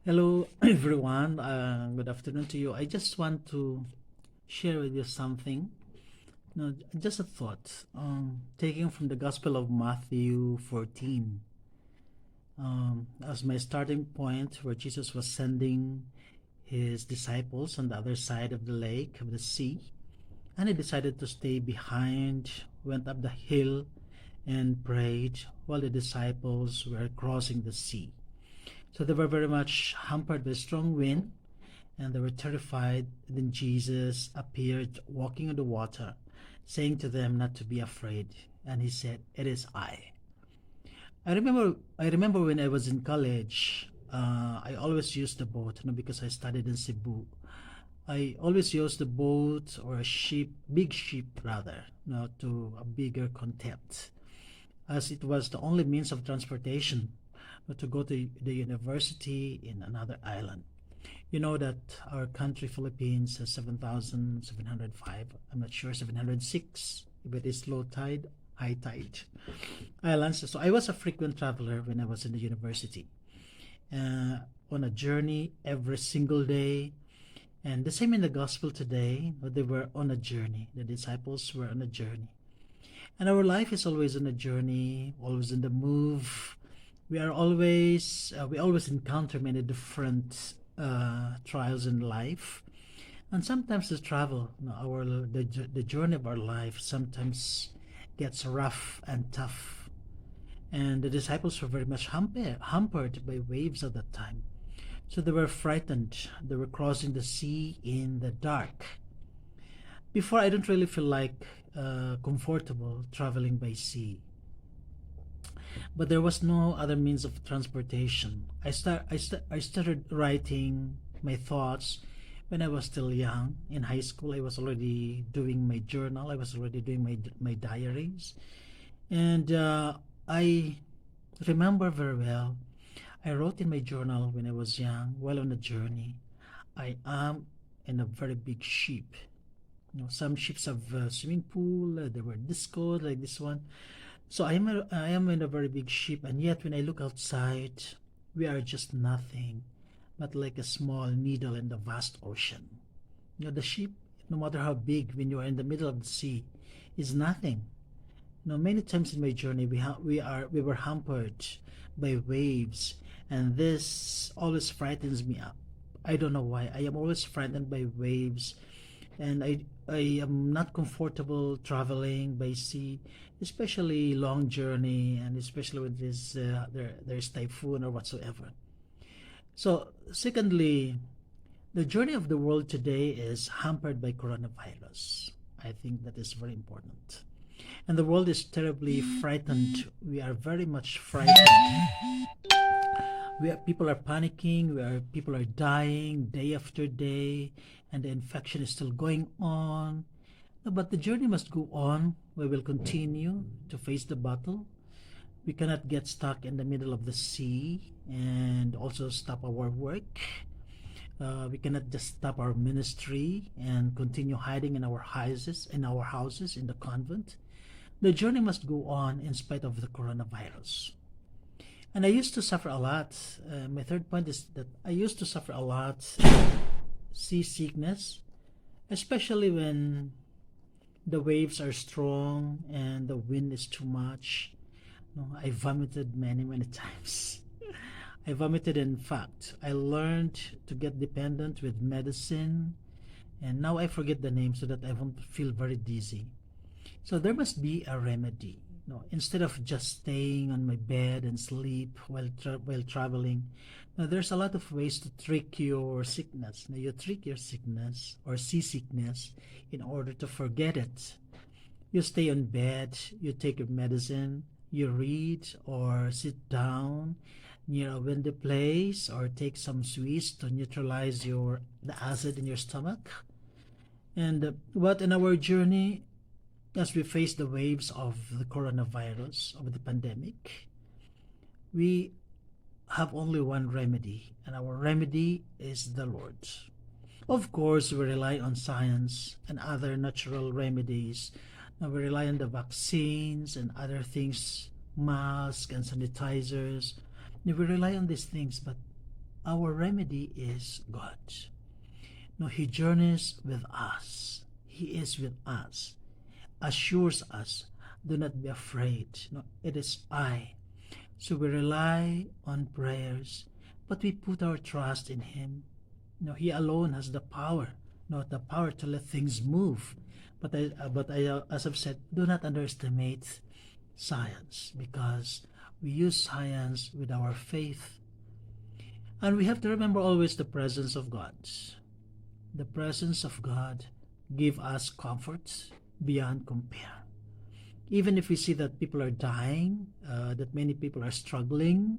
Hello, everyone. Good afternoon to you. I just want to share with you something. No, just a thought. Taking from the Gospel of Matthew 14 as my starting point, where Jesus was sending his disciples on the other side of the lake, of the sea, and he decided to stay behind, went up the hill, and prayed while the disciples were crossing the sea. So they were very much hampered by strong wind, and they were terrified. Then Jesus appeared walking on the water, saying to them not to be afraid. And he said, "It is I." I remember when I was in college, I always used the boat, because I studied in Cebu. I always used the boat or a ship, big ship rather, to a bigger contempt, as it was the only means of transportation to go to the university in another island. You know that our country, Philippines, has 7,705, I'm not sure, 706, if it is low tide, high tide islands. So I was a frequent traveler when I was in the university, on a journey every single day. And the same in the gospel today, they were on a journey. The disciples were on a journey. And our life is always on a journey, always in the move. We always encounter many different trials in life, and sometimes the travel, the journey of our life sometimes gets rough and tough. And the disciples were very much hampered by waves at that time. So they were frightened. They were crossing the sea in the dark. Before, I don't really feel like comfortable traveling by sea, but there was no other means of transportation. I started writing my thoughts when I was still young. In high school, I was already doing my journal. I was already doing my diaries, and I remember very well. I wrote in my journal when I was young, while on a journey. I am in a very big ship. Some ships have a swimming pool. There were disco like this one. So I am in a very big ship, and yet when I look outside, we are just nothing but like a small needle in the vast ocean. The ship, no matter how big, when you are in the middle of the sea, is nothing. Many times in my journey, we were hampered by waves, and this always frightens me up. I don't know why. I am always frightened by waves, and I am not comfortable traveling by sea, especially long journey, and especially when there's typhoon or whatsoever. So, secondly, the journey of the world today is hampered by coronavirus. I think that is very important. And the world is terribly frightened. We are very much frightened. People are panicking. People are dying day after day, and the infection is still going on. But the journey must go on. We will continue to face the battle. We cannot get stuck in the middle of the sea and also stop our work. We cannot just stop our ministry and continue hiding in our houses, in the convent. The journey must go on in spite of the coronavirus. And I used to suffer a lot. My third point is that I used to suffer a lot seasickness, especially when the waves are strong and the wind is too much. I vomited many, many times. I vomited, in fact. I learned to get dependent with medicine, and now I forget the name so that I won't feel very dizzy. So there must be a remedy. Instead of just staying on my bed and sleep while traveling, there's a lot of ways to trick your sickness. You trick your sickness or seasickness in order to forget it. You stay on bed, you take your medicine, you read or sit down near a windy place or take some sweets to neutralize the acid in your stomach. And but in our journey, as we face the waves of the coronavirus, of the pandemic, we have only one remedy, and our remedy is the Lord. Of course, we rely on science and other natural remedies. Now we rely on the vaccines and other things, masks and sanitizers. We rely on these things, but our remedy is God. No, He journeys with us. He is with us, assures us, do not be afraid. No, it is I. So we rely on prayers, but we put our trust in Him. No, He alone has the power, not the power to let things move. As I've said, do not underestimate science, because we use science with our faith. And we have to remember always the presence of God. The presence of God give us comfort beyond compare. Even if we see that people are dying, that many people are struggling,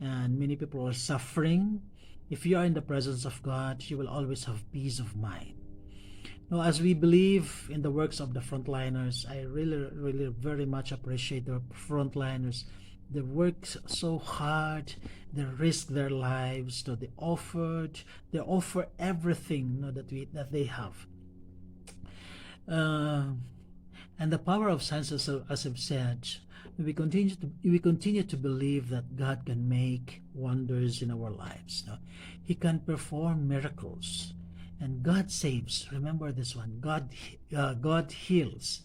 and many people are suffering, if you are in the presence of God, you will always have peace of mind. Now, as we believe in the works of the frontliners, I really very much appreciate the frontliners. They work so hard, they risk their lives, so they offer everything, that they have. And the power of science, as I've said, we continue to believe that God can make wonders in our lives. No? He can perform miracles, and God saves. Remember this one: God heals.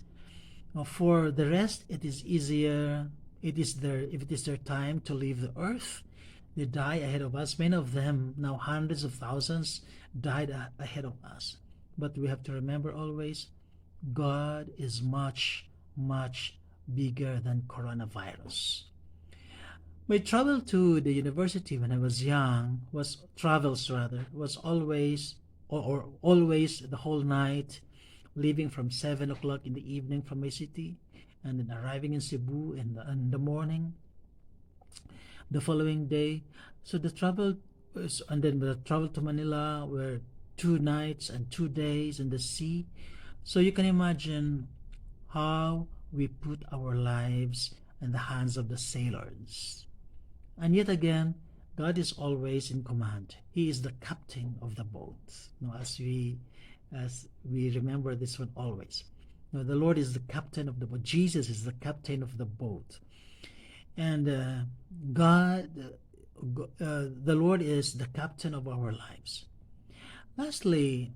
Now, for the rest, it is easier. If it is their time to leave the earth, they die ahead of us. Many of them, now hundreds of thousands, died ahead of us. But we have to remember always, God is much, much bigger than coronavirus. My travel to the university when I was young was always or always the whole night, leaving from 7 o'clock in the evening from my city, and then arriving in Cebu in the morning the following day. So the travel to Manila were 2 nights and 2 days in the sea. So you can imagine how we put our lives in the hands of the sailors. And yet again, God is always in command. He is the captain of the boat. Now, as we remember this one always. Now, the Lord is the captain of the boat. Jesus is the captain of the boat. And the Lord is the captain of our lives. Lastly,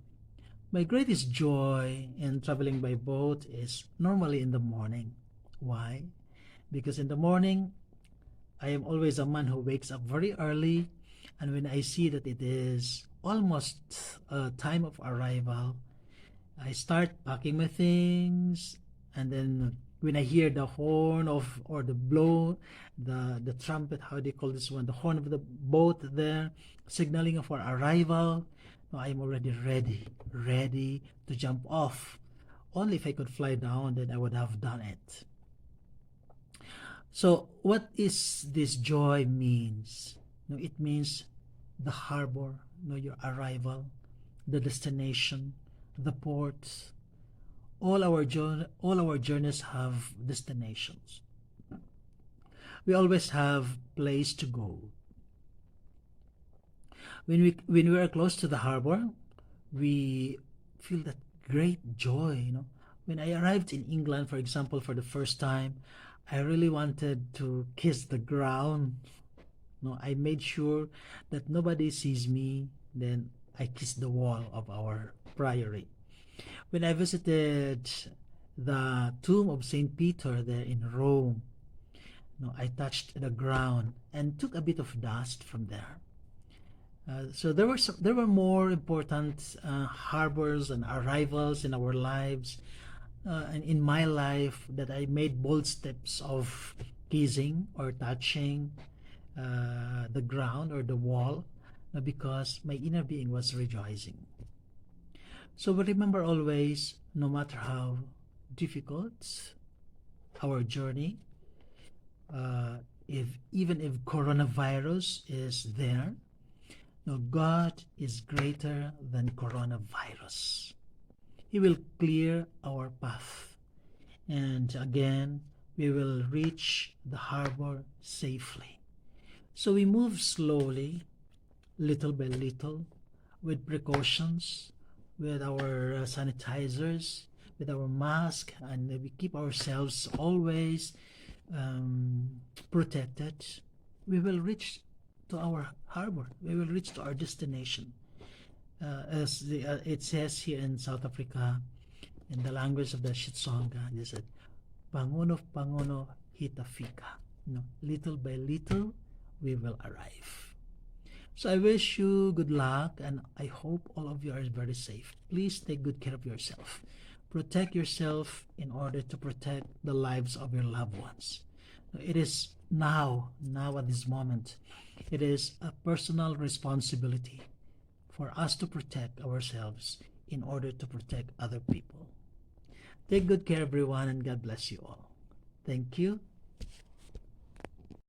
my greatest joy in traveling by boat is normally in the morning. Why? Because in the morning, I am always a man who wakes up very early, and when I see that it is almost time of arrival, I start packing my things, and then when I hear the horn or the blow, the trumpet, how do you call this one, the horn of the boat there, signaling for arrival, I am already ready to jump off. Only if I could fly down, then I would have done it. So what is this joy means? It means the harbor, your arrival, the destination, the ports. All our journeys have destinations. We always have place to go. When we are close to the harbor, we feel that great joy. When I arrived in England, for example, for the first time, I really wanted to kiss the ground. I made sure that nobody sees me. Then I kissed the wall of our priory. When I visited the tomb of Saint Peter there in Rome, I touched the ground and took a bit of dust from there. So there were more important harbors and arrivals in our lives, and in my life, that I made bold steps of kissing or touching the ground or the wall, because my inner being was rejoicing. So we remember always, no matter how difficult our journey, even if coronavirus is there, God is greater than coronavirus. He will clear our path, and again we will reach the harbor safely. So we move slowly, little by little, with precautions, with our sanitizers, with our mask, and we keep ourselves always protected. We will reach to our harbor. We will reach to our destination. It says here in South Africa, in the language of the Shitsonga, they said, "Panguno panguno hitafika." Little by little, we will arrive. So I wish you good luck, and I hope all of you are very safe. Please take good care of yourself. Protect yourself in order to protect the lives of your loved ones. It is now at this moment, it is a personal responsibility for us to protect ourselves in order to protect other people. Take good care, everyone, and God bless you all. Thank you.